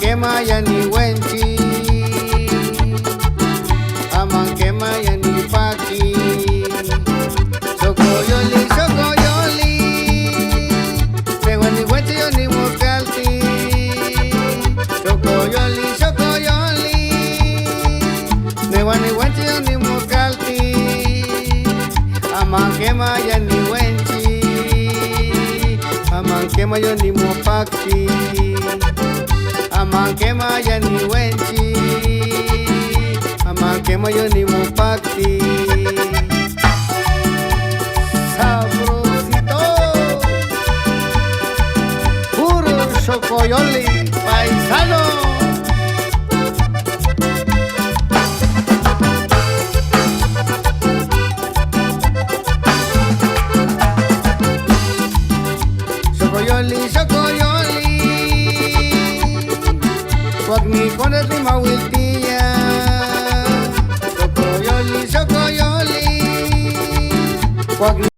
Amankema yani wenchi, amankema yani paki. Sokoyoli, sokoyoli, newani wenchi yani mokalti. Sokoyoli, sokoyoli, newani wenchi yani mokalti. Amankema yani wenchi, amankema yani mopaki. Amankema yani wenchi, amankema yani mopaki. Sabrosito, puro sokoyoli paisano. Sokoyoli, sokoyoli, wag mi konet ni mawiltiya. Sokoyoli, sokoyoli, wag